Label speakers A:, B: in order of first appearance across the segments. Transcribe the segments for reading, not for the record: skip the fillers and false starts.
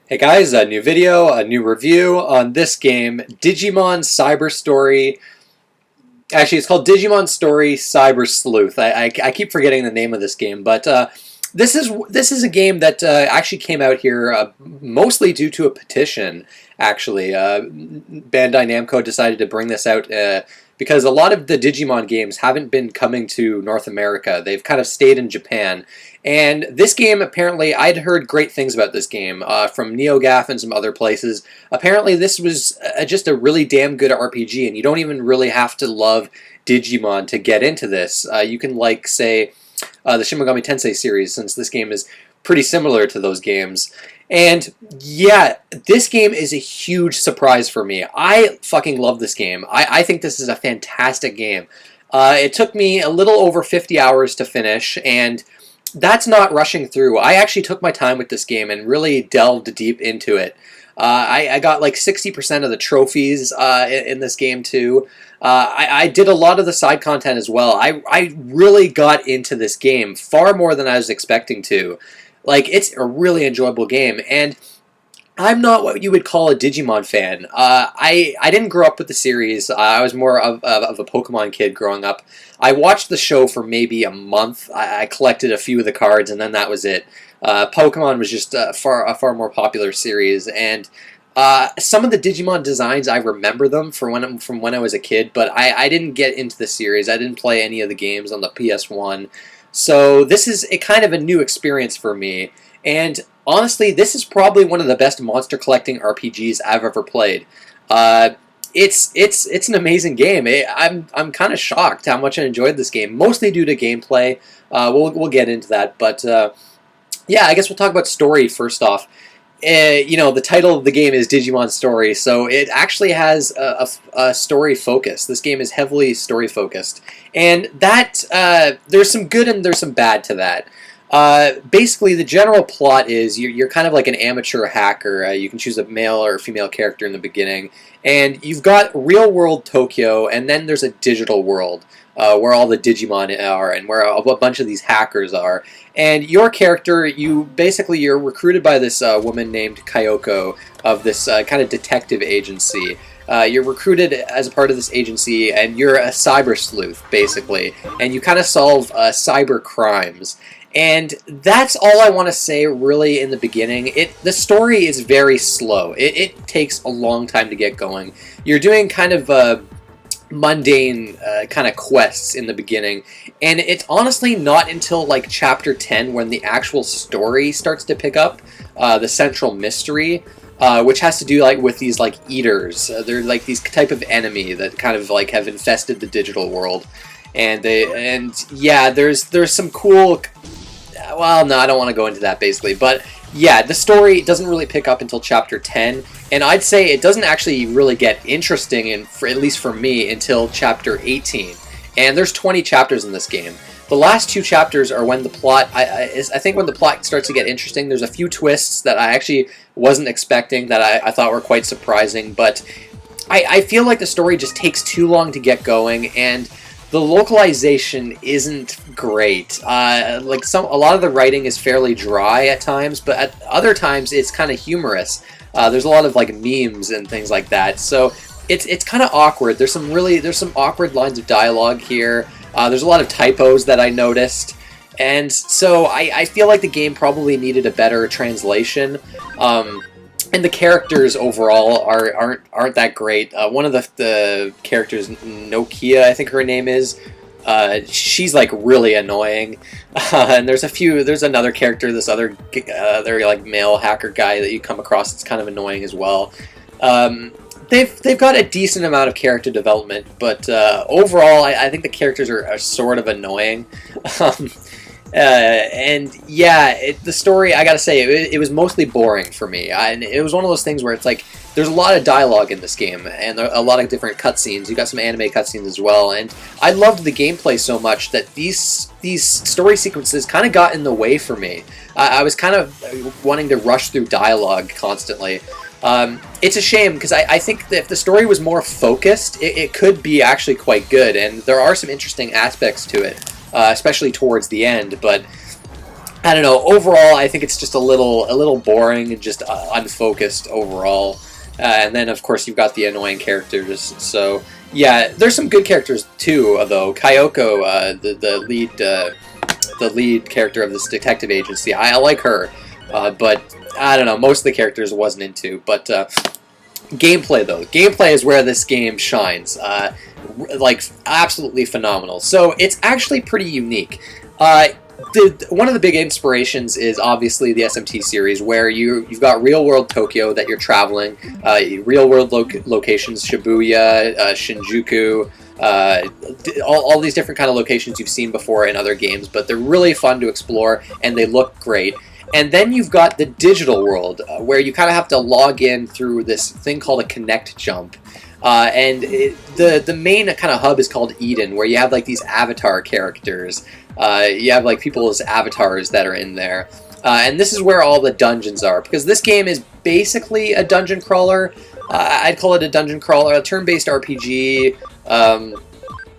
A: Hey guys, a new video, a new review on this game, Digimon Cyber Story. Actually, it's called Digimon Story Cyber Sleuth. I keep forgetting the name of this game, but this is a game that actually came out here mostly due to a petition. Actually, Bandai Namco decided to bring this out because a lot of the Digimon games haven't been coming to North America. They've kind of stayed in Japan. And this game, apparently, I'd heard great things about this game from NeoGAF and some other places. Apparently, this was just a really damn good RPG, and you don't even really have to love Digimon to get into this. You can, like, say, the Shin Megami Tensei series, since this game is pretty similar to those games. And yeah, this game is a huge surprise for me. I fucking love this game. I think this is a fantastic game. It took me a little over 50 hours to finish, and that's not rushing through. I actually took my time with this game and really delved deep into it. I got like 60% of the trophies in this game too. I did a lot of the side content as well. I really got into this game far more than I was expecting to. Like, it's a really enjoyable game, and I'm not what you would call a Digimon fan. I didn't grow up with the series. I was more of a Pokemon kid growing up. I watched the show for maybe a month. I collected a few of the cards, and then that was it. Pokemon was just a far more popular series, and some of the Digimon designs, I remember them from when I was a kid, but I didn't get into the series. I didn't play any of the games on the PS1. So this is a kind of a new experience for me, and honestly, this is probably one of the best monster collecting RPGs I've ever played. It's an amazing game. I'm kind of shocked how much I enjoyed this game, mostly due to gameplay. We'll get into that, but yeah, I guess we'll talk about story first off. You know, the title of the game is Digimon Story, so it actually has a story focus. This game is heavily story focused, and that there's some good and there's some bad to that. Basically, the general plot is you're kind of like an amateur hacker. You can choose a male or female character in the beginning, and you've got real-world Tokyo, and then there's a digital world where all the Digimon are and where a bunch of these hackers are. And your character, you're recruited by this woman named Kyoko of this kind of detective agency. You're recruited as a part of this agency, and you're a cyber sleuth, basically. And you kind of solve cyber crimes. And that's all I want to say, really, in the beginning. The story is very slow. It takes a long time to get going. You're doing kind of mundane kind of quests in the beginning, and it's honestly not until like chapter 10 when the actual story starts to pick up, the central mystery, which has to do like with these like eaters. They're like these type of enemy that kind of like have infested the digital world, and yeah, there's some cool. Well, no, I don't want to go into that basically, but yeah, the story doesn't really pick up until chapter 10, and I'd say it doesn't actually really get interesting, at least for me, until chapter 18. And there's 20 chapters in this game. The last two chapters are when the plot, I think when the plot starts to get interesting. There's a few twists that I actually wasn't expecting that I thought were quite surprising, but I feel like the story just takes too long to get going, and the localization isn't great. Like a lot of the writing is fairly dry at times, but at other times it's kind of humorous. There's a lot of like memes and things like that, so it's kind of awkward. There's some awkward lines of dialogue here. There's a lot of typos that I noticed, and so I feel like the game probably needed a better translation. And the characters overall aren't that great. One of the characters, Nokia, I think her name is, she's like really annoying. And there's another character, this other like male hacker guy that you come across that's kind of annoying as well. They've got a decent amount of character development, but overall I think the characters are sort of annoying. And yeah, the story, I gotta say, it was mostly boring for me. And it was one of those things where it's like, there's a lot of dialogue in this game, and a lot of different cutscenes. You got some anime cutscenes as well, and I loved the gameplay so much that these story sequences kind of got in the way for me. I was kind of wanting to rush through dialogue constantly. It's a shame, because I think that if the story was more focused, it could be actually quite good, and there are some interesting aspects to it. Especially towards the end, but I don't know. Overall, I think it's just a little boring and just unfocused overall. And then, of course, you've got the annoying characters. So, yeah, there's some good characters too, though. Kyoko, the lead character of this detective agency, I like her. But I don't know. Most of the characters I wasn't into. But gameplay, though, gameplay is where this game shines. Like absolutely phenomenal. So it's actually pretty unique. One of the big inspirations is obviously the SMT series, where you've got real-world Tokyo that you're traveling, real-world locations, Shibuya, Shinjuku, all these different kind of locations you've seen before in other games, but they're really fun to explore, and they look great. And then you've got the digital world, where you kind of have to log in through this thing called a Connect Jump. The main kind of hub is called Eden, where you have like these avatar characters. You have like people's avatars that are in there. And this is where all the dungeons are, because this game is basically a dungeon crawler. I'd call it a dungeon crawler, a turn-based RPG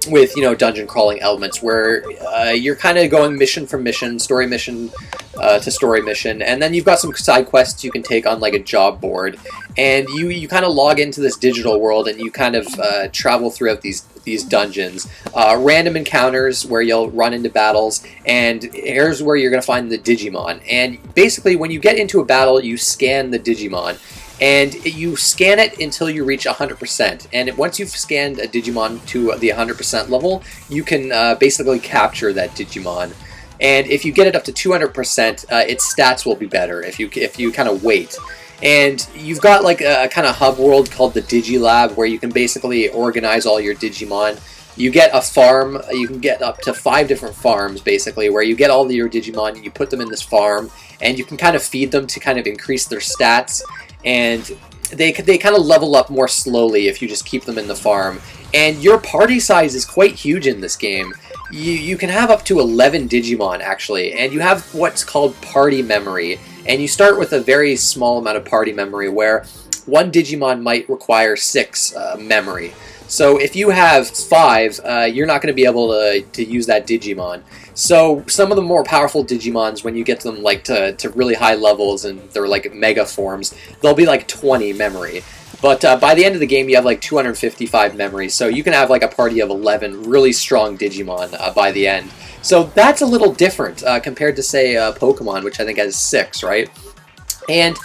A: with, you know, dungeon crawling elements, where you're kind of going mission for mission, story mission to story mission, and then you've got some side quests you can take on like a job board, and you kind of log into this digital world, and you kind of travel throughout these dungeons. Random encounters where you'll run into battles, and here's where you're going to find the Digimon. And basically, when you get into a battle, you scan the Digimon. And you scan it until you reach 100%. And once you've scanned a Digimon to the 100% level, you can basically capture that Digimon. And if you get it up to 200%, its stats will be better if you kind of wait. And you've got like a kind of hub world called the Digilab, where you can basically organize all your Digimon. You get a farm. You can get up to 5 different farms, basically, where you get all of your Digimon, and you put them in this farm, and you can kind of feed them to kind of increase their stats. And they kind of level up more slowly if you just keep them in the farm. And your party size is quite huge in this game. You can have up to 11 Digimon, actually, and you have what's called party memory. And you start with a very small amount of party memory, where one Digimon might require 6 memory. So if you have 5, you're not going to be able to use that Digimon. So some of the more powerful Digimons, when you get them like to really high levels and they're like mega forms, they'll be like 20 memory. But by the end of the game, you have like 255 memory, so you can have like a party of 11 really strong Digimon by the end. So that's a little different compared to, say, Pokemon, which I think has 6, right? And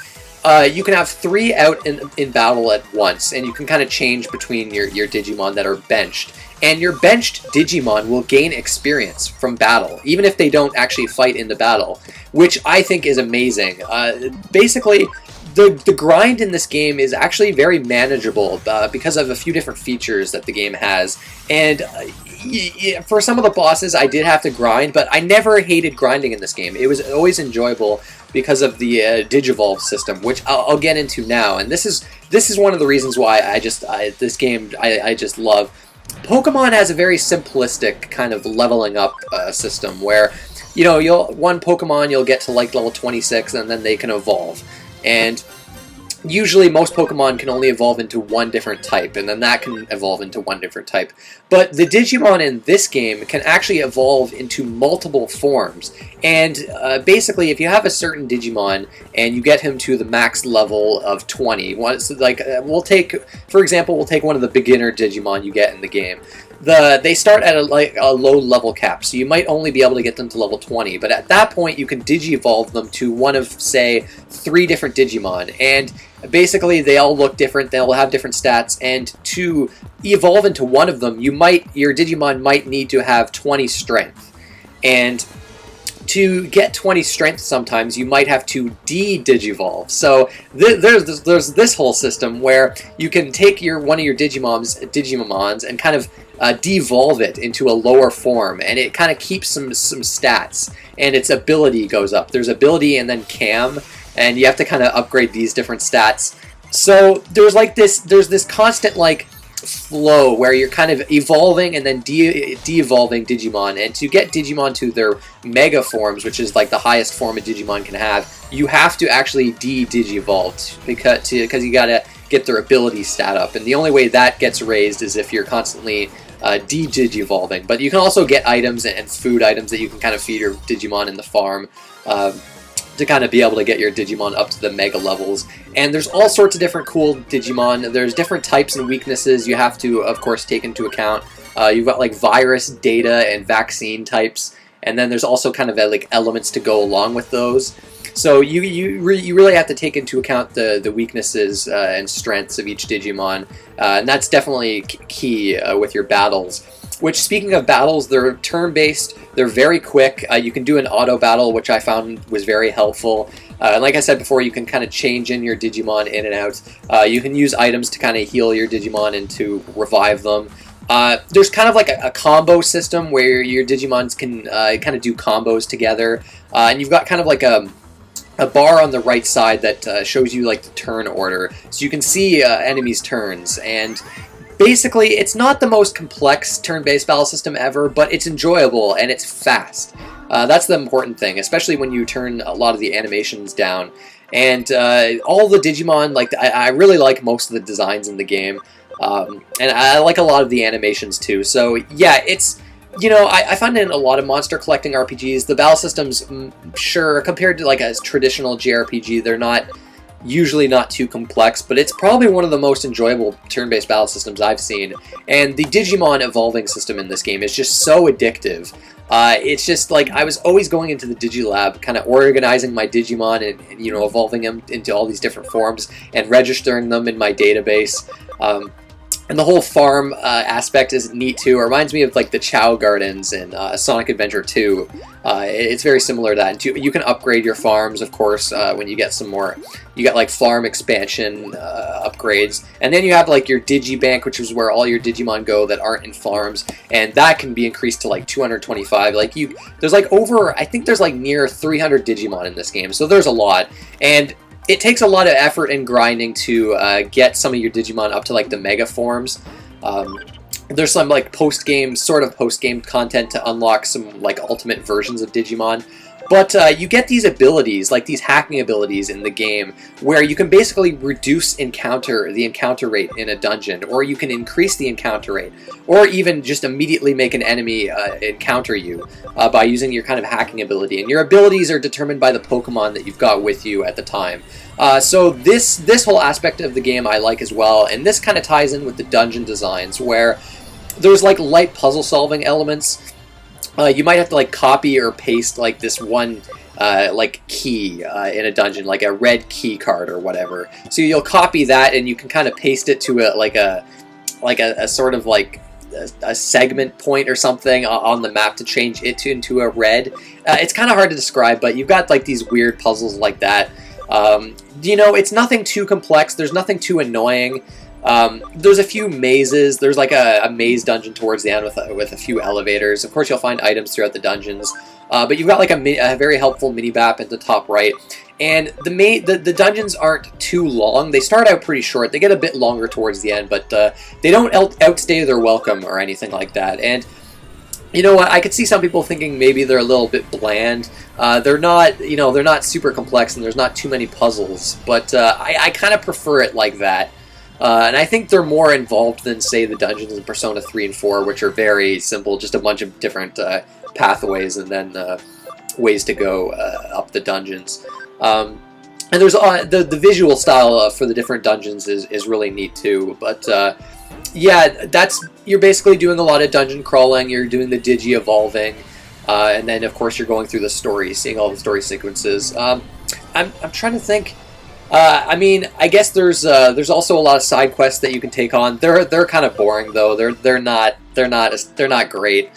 A: you can have 3 out in battle at once, and you can kind of change between your Digimon that are benched. And your benched Digimon will gain experience from battle, even if they don't actually fight in the battle, which I think is amazing. Basically, the grind in this game is actually very manageable because of a few different features that the game has. And for some of the bosses, I did have to grind, but I never hated grinding in this game. It was always enjoyable because of the Digivolve system, which I'll get into now. And this is one of the reasons why this game I just love. Pokemon has a very simplistic kind of leveling up system, where, you know, one Pokemon you'll get to like level 26, and then they can evolve. And usually most Pokemon can only evolve into one different type, and then that can evolve into one different type. But the Digimon in this game can actually evolve into multiple forms. And basically, if you have a certain Digimon and you get him to the max level of 20, we'll take, for example, we'll take one of the beginner Digimon you get in the game. They start at a low level cap, so you might only be able to get them to level 20, but at that point you can Digivolve them to one of, say, 3 different Digimon, and basically they all look different, they'll have different stats, and to evolve into one of them, your Digimon might need to have 20 strength. And to get 20 strength, sometimes you might have to de-Digivolve. So there's this whole system where you can take one of your Digimons and kind of devolve it into a lower form, and it kind of keeps some stats, and its ability goes up. There's ability and then cam, and you have to kind of upgrade these different stats. So there's this constant like flow where you're kind of evolving and then de-evolving Digimon, and to get Digimon to their mega forms, which is like the highest form a Digimon can have, you have to actually de-Digivolve because you gotta get their ability stat up, and the only way that gets raised is if you're constantly de-digivolving. But you can also get items and food items that you can kind of feed your Digimon in the farm. To kind of be able to get your Digimon up to the mega levels. And there's all sorts of different cool Digimon. There's different types and weaknesses you have to, of course, take into account. You've got like virus, data, and vaccine types, and then there's also kind of like elements to go along with those. So you really have to take into account the weaknesses and strengths of each Digimon, and that's definitely key with your battles. Which, speaking of battles, they're turn-based, they're very quick, you can do an auto battle, which I found was very helpful. And like I said before, you can kind of change in your Digimon in and out. You can use items to kind of heal your Digimon and to revive them. There's kind of like a combo system where your Digimons can kind of do combos together, and you've got kind of like a bar on the right side that shows you like the turn order, so you can see enemies' turns. And basically, it's not the most complex turn-based battle system ever, but it's enjoyable and it's fast. That's the important thing, especially when you turn a lot of the animations down. And all the Digimon, like I really like most of the designs in the game, and I like a lot of the animations too. So yeah, it's, you know, I find in a lot of monster collecting RPGs, the battle systems, sure, compared to like a traditional JRPG, they're usually not too complex, but it's probably one of the most enjoyable turn-based battle systems I've seen. And the Digimon evolving system in this game is just so addictive. It's just like I was always going into the Digilab, kind of organizing my Digimon and you know, evolving them into all these different forms and registering them in my database. And the whole farm aspect is neat too. It reminds me of like the Chow Gardens in Sonic Adventure 2. It's very similar to that. And you can upgrade your farms, of course, when you get some more. You got like farm expansion upgrades. And then you have like your Digibank, which is where all your Digimon go that aren't in farms. And that can be increased to like 225. Like there's like I think there's like near 300 Digimon in this game. So there's a lot. And it takes a lot of effort and grinding to get some of your Digimon up to like the mega forms. There's some like sort of post-game content to unlock some like ultimate versions of Digimon. But you get these abilities, like these hacking abilities in the game, where you can basically reduce the encounter rate in a dungeon, or you can increase the encounter rate, or even just immediately make an enemy encounter you by using your kind of hacking ability. And your abilities are determined by the Pokemon that you've got with you at the time. So this whole aspect of the game I like as well, and this kind of ties in with the dungeon designs, where there's like light puzzle solving elements. You might have to like copy or paste like this one like key in a dungeon, like a red key card or whatever. So you'll copy that and you can kind of paste it to a sort of like a segment point or something on the map to change it into a red. It's kind of hard to describe, but you've got like these weird puzzles like that. You know, it's nothing too complex. There's nothing too annoying. There's a few mazes. There's like a maze dungeon towards the end with a few elevators. Of course, you'll find items throughout the dungeons. But you've got like a very helpful mini-map at the top right. And the dungeons aren't too long. They start out pretty short. They get a bit longer towards the end, but they don't outstay their welcome or anything like that. And you know what? I could see some people thinking maybe they're a little bit bland. They're not, you know, they're not super complex and there's not too many puzzles. But I kind of prefer it like that. And I think they're more involved than, say, the dungeons in Persona 3 and 4, which are very simple, just a bunch of different pathways and then ways to go up the dungeons. And there's the visual style for the different dungeons is really neat too. But yeah, you're basically doing a lot of dungeon crawling. You're doing the digi evolving, and then of course you're going through the story, seeing all the story sequences. I'm trying to think. I mean, I guess there's also a lot of side quests that you can take on. They're kind of boring though. They're not great.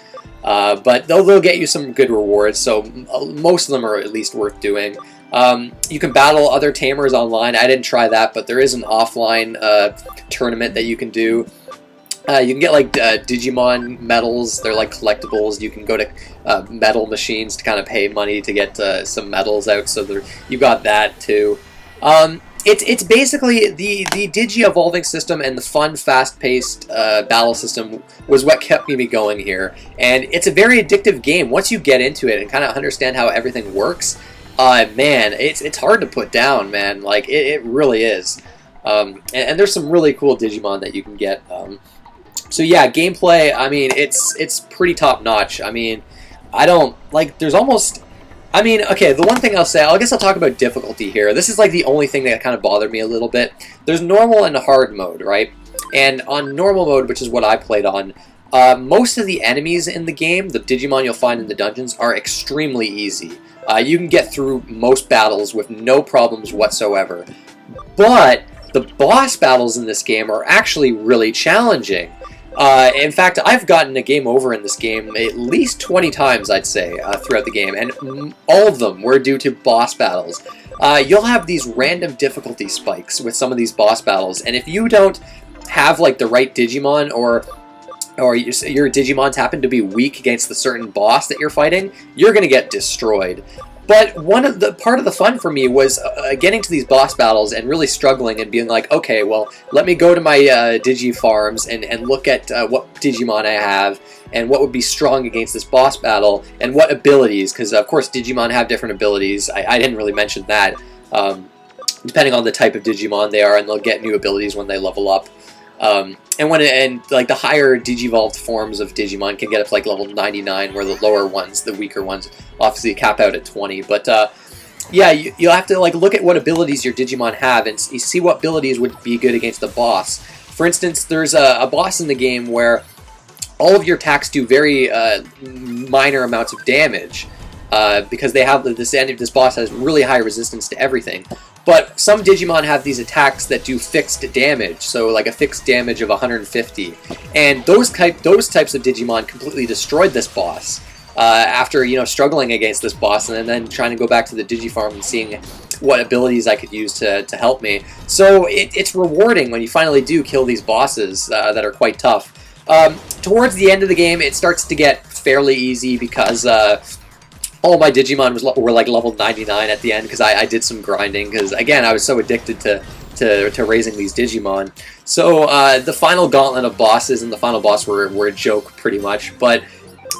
A: But they'll get you some good rewards. So most of them are at least worth doing. You can battle other tamers online. I didn't try that, but there is an offline tournament that you can do. You can get like Digimon medals. They're like collectibles. You can go to medal machines to kind of pay money to get some medals out. So you got that too. It's basically the Digi evolving system and the fun, fast-paced battle system was what kept me going here. And it's a very addictive game. Once you get into it and kind of understand how everything works, man, it's hard to put down, man. Like, it really is. And there's some really cool Digimon that you can get. So yeah, gameplay, I mean, it's pretty top notch. I mean, I don't like there's almost I mean, okay, the one thing I'll say, I guess I'll talk about difficulty here. This is like the only thing that kind of bothered me a little bit. There's normal and hard mode, right? And on normal mode, which is what I played on, most of the enemies in the game, the Digimon you'll find in the dungeons, are extremely easy. You can get through most battles with no problems whatsoever. But the boss battles in this game are actually really challenging. In fact, I've gotten a game over in this game at least 20 times, I'd say, throughout the game, and all of them were due to boss battles. You'll have these random difficulty spikes with some of these boss battles, and if you don't have like the right Digimon, or your Digimons happen to be weak against the certain boss that you're fighting, you're going to get destroyed. But part of the fun for me was getting to these boss battles and really struggling and being like, okay, well, let me go to my Digi farms and look at what Digimon I have and what would be strong against this boss battle and what abilities, because of course Digimon have different abilities. I didn't really mention that. Depending on the type of Digimon they are, and they'll get new abilities when they level up. And like the higher Digivolved forms of Digimon can get up to like level 99, where the lower ones, the weaker ones, obviously cap out at 20. But yeah, you'll have to like look at what abilities your Digimon have and you see what abilities would be good against the boss. For instance, there's a boss in the game where all of your attacks do very minor amounts of damage because they have this boss has really high resistance to everything. But some Digimon have these attacks that do fixed damage, so like a fixed damage of 150. And those types of Digimon completely destroyed this boss after struggling against this boss, and then trying to go back to the Digifarm and seeing what abilities I could use to help me. So it's rewarding when you finally do kill these bosses that are quite tough. Towards the end of the game, it starts to get fairly easy because all my Digimon were like level 99 at the end because I did some grinding because, again, I was so addicted to raising these Digimon. So the final gauntlet of bosses and the final boss were a joke pretty much, but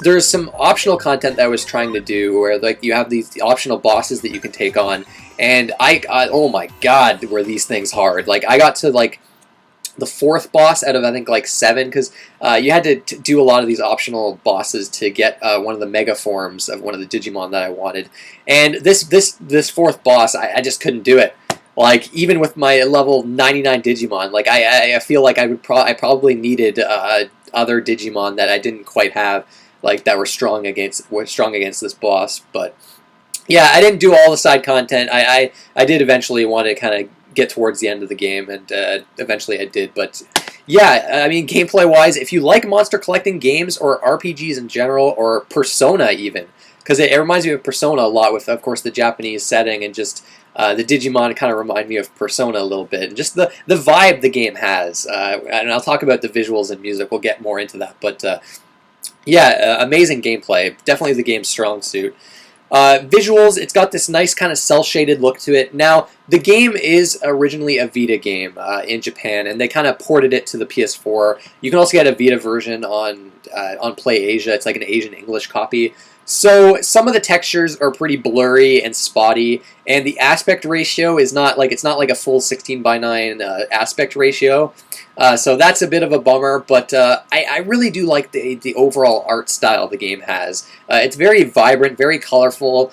A: there's some optional content that I was trying to do where like you have these optional bosses that you can take on, and oh my god, were these things hard. Like I got to like the 4th boss out of I think like 7, because you had to do a lot of these optional bosses to get one of the mega forms of one of the Digimon that I wanted. And this 4th boss, I just couldn't do it. Like even with my level 99 Digimon, like I feel like I probably needed other Digimon that I didn't quite have, like that were strong against this boss. But yeah, I didn't do all the side content. I did eventually want to kind of get towards the end of the game, and eventually I did. But yeah, I mean, gameplay-wise, if you like monster collecting games or RPGs in general, or Persona even, because it reminds me of Persona a lot with, of course, the Japanese setting, and just the Digimon kind of remind me of Persona a little bit, and just the vibe the game has. And I'll talk about the visuals and music. We'll get more into that. But yeah, amazing gameplay. Definitely the game's strong suit. Visuals, it's got this nice kind of cel-shaded look to it. Now, the game is originally a Vita game in Japan, and they kind of ported it to the PS4. You can also get a Vita version on PlayAsia. It's like an Asian English copy. So some of the textures are pretty blurry and spotty, and the aspect ratio is not like a full 16:9 aspect ratio. So that's a bit of a bummer, but I really do like the overall art style the game has. It's very vibrant, very colorful.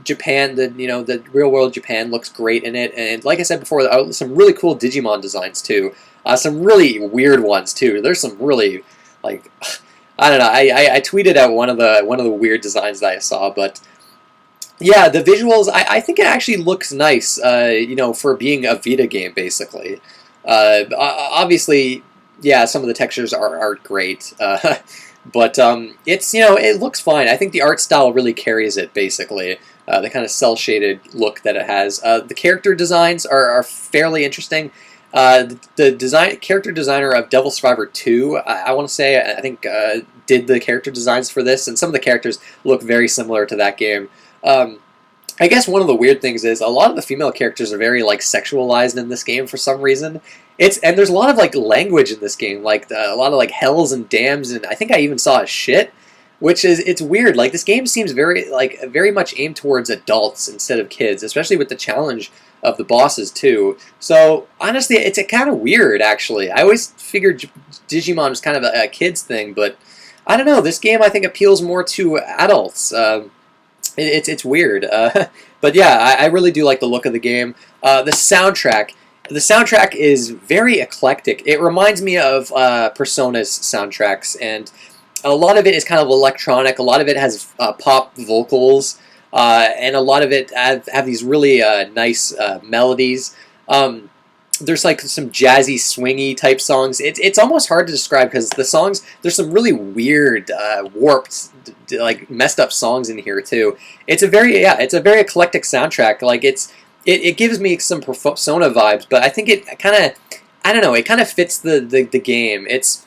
A: Japan, the real world Japan looks great in it, and like I said before, some really cool Digimon designs too. Some really weird ones too. There's some really like I don't know. I tweeted out one of the weird designs that I saw, but yeah, the visuals. I think it actually looks nice. For being a Vita game, basically. Obviously, yeah, some of the textures are great, but it's it looks fine. I think the art style really carries it. Basically, the kind of cel shaded look that it has. The character designs are fairly interesting. The character designer of Devil Survivor 2, I want to say, I think did the character designs for this, and some of the characters look very similar to that game. I guess one of the weird things is a lot of the female characters are very like sexualized in this game for some reason. And there's a lot of like language in this game, like a lot of like hells and damns, and I think I even saw a shit, which is it's weird. Like this game seems very much aimed towards adults instead of kids, especially with the challenge of the bosses too. So honestly, it's a kind of weird actually. I always figured Digimon was kind of a kid's thing, but I don't know. This game I think appeals more to adults. It's weird, but yeah, I really do like the look of the game. The soundtrack. The soundtrack is very eclectic. It reminds me of Persona's soundtracks, and a lot of it is kind of electronic. A lot of it has pop vocals, and a lot of it have these really nice melodies. There's like some jazzy, swingy type songs. It's almost hard to describe because the songs, there's some really weird, warped, like messed up songs in here too. It's a very eclectic soundtrack. Like it gives me some Persona vibes, but I think it kind of, I don't know, it kind of fits the game. It's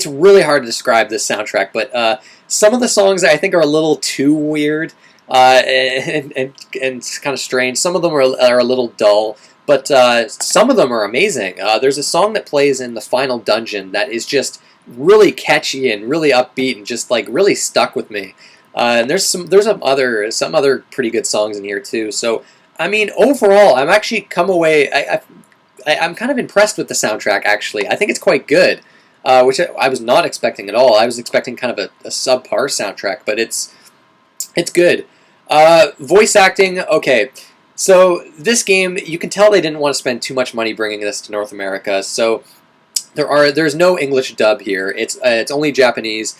A: really hard to describe this soundtrack, but some of the songs I think are a little too weird and kind of strange. Some of them are a little dull. But some of them are amazing. There's a song that plays in the final dungeon that is just really catchy and really upbeat and just like really stuck with me. And there's some other pretty good songs in here too. So I mean, overall, I'm actually come away. I'm kind of impressed with the soundtrack. Actually, I think it's quite good, which I was not expecting at all. I was expecting kind of a subpar soundtrack, but it's good. Voice acting, okay. So this game, you can tell they didn't want to spend too much money bringing this to North America. So there's no English dub here. It's only Japanese,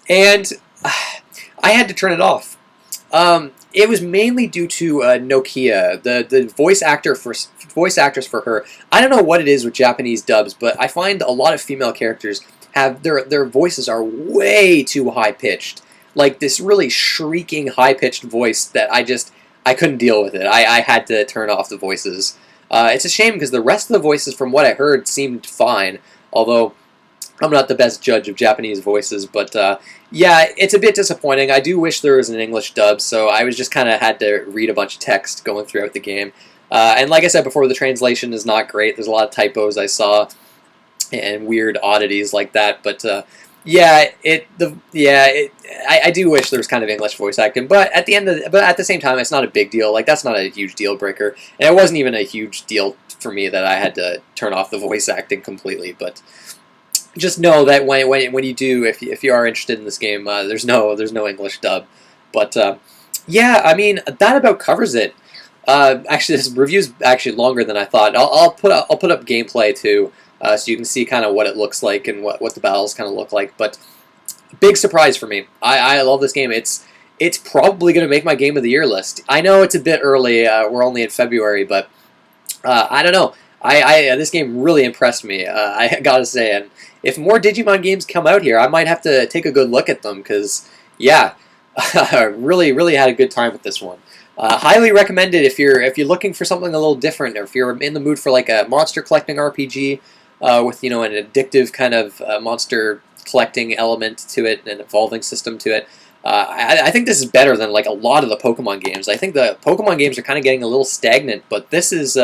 A: and I had to turn it off. It was mainly due to Nokia, the voice actress for her. I don't know what it is with Japanese dubs, but I find a lot of female characters have their voices are way too high pitched, like this really shrieking high pitched voice that I couldn't deal with it. I had to turn off the voices. It's a shame because the rest of the voices, from what I heard, seemed fine. Although I'm not the best judge of Japanese voices, but yeah, it's a bit disappointing. I do wish there was an English dub, so I was just kind of had to read a bunch of text going throughout the game. And like I said before, the translation is not great. There's a lot of typos I saw and weird oddities like that. But I do wish there was kind of English voice acting, but at the same time, it's not a big deal. Like that's not a huge deal breaker, and it wasn't even a huge deal for me that I had to turn off the voice acting completely. But just know that when you do, if you are interested in this game, there's no English dub. But yeah, I mean that about covers it. Actually, this review's actually longer than I thought. I'll put up gameplay too. So you can see kind of what it looks like and what the battles kind of look like. But big surprise for me. I love this game. It's probably going to make my Game of the Year list. I know it's a bit early. We're only in February, but I don't know. This game really impressed me. I gotta say, and if more Digimon games come out here, I might have to take a good look at them because yeah, I really had a good time with this one. Highly recommended if you're looking for something a little different, or if you're in the mood for like a monster collecting RPG with an addictive kind of monster collecting element to it, and an evolving system to it. I think this is better than like a lot of the Pokemon games. I think the Pokemon games are kind of getting a little stagnant, but this is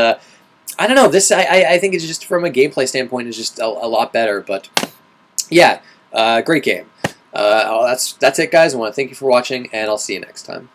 A: I don't know. This I think it's just from a gameplay standpoint is just a lot better. But yeah, great game. That's it, guys. I want to thank you for watching, and I'll see you next time.